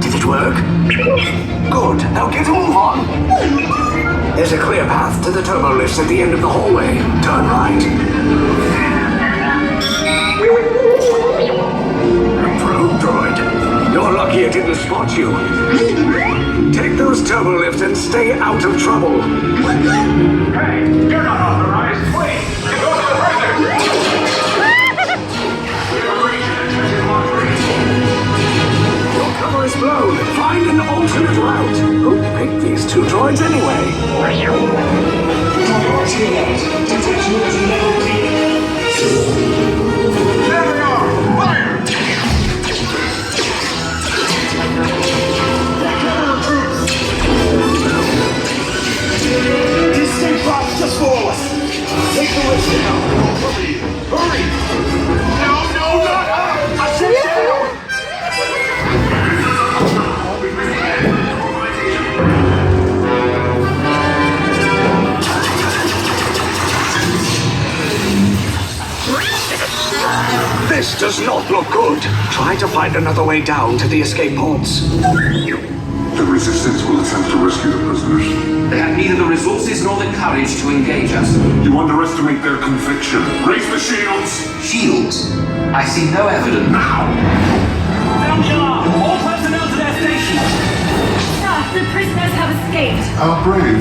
Did it work? Good. Now get a move on. There's a clear path to the turbo lifts at the end of the hallway. Turn right. Probe droid. You're lucky it didn't spot you. Take those turbo lifts and stay out of trouble. Hey, you're not authorized. Wait, you go to the prison. Your cover is blown. Find an alternate route. Who picked these two droids anyway? There we are. Fire! These same props just follow us. Take the lift now. Hurry! No, not up! I said down! This does not look good. Try to find another way down to the escape pods. The Resistance will attempt to rescue the prisoners. They have neither the resources nor the courage to engage us. You underestimate their conviction. Raise the shields! Shields? I see no evidence. Now! Down the alarm! All personnel to their stations! Sir, the prisoners have escaped. How brave,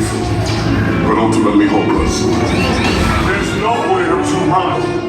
but ultimately hopeless. There's nowhere to run.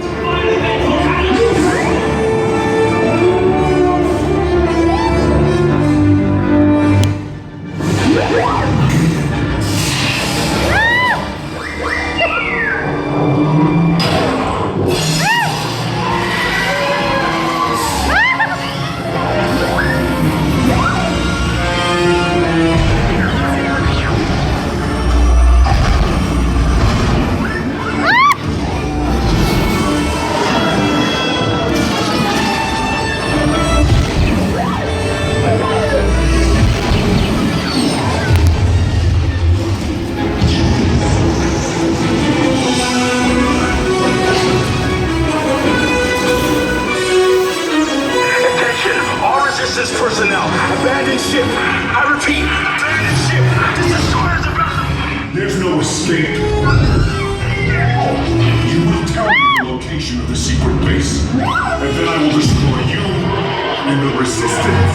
Personnel, abandoned ship. I repeat, abandoned ship. This destroyer's about. There's no escape. You will tell me the location of the secret base, and then I will destroy you and the Resistance.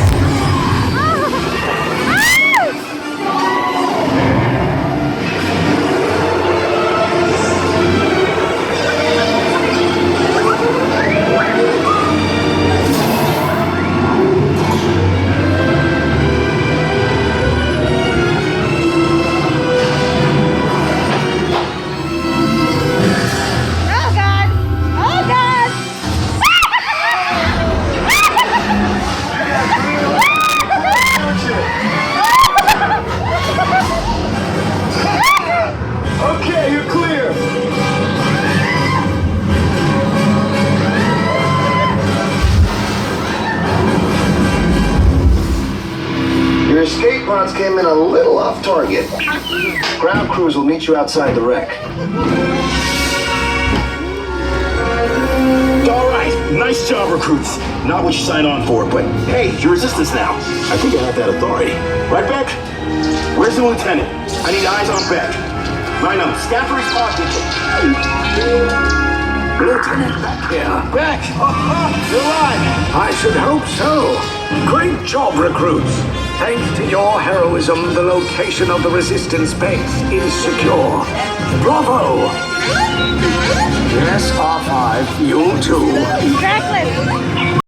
Okay, you're clear. Your escape pods came in a little off target. Ground crews will meet you outside the wreck. All right, nice job, recruits. Not what you signed on for, but hey, you're Resistance now. I think I have that authority. Right, Beck? Where's the lieutenant? I need eyes on Beck. Line up. Scan for his hostage. Lieutenant back here. Beck! You're alive! I should hope so. Great job, recruits. Thanks to your heroism, the location of the resistance base is secure. Bravo! Yes, R5, you too. Reckless.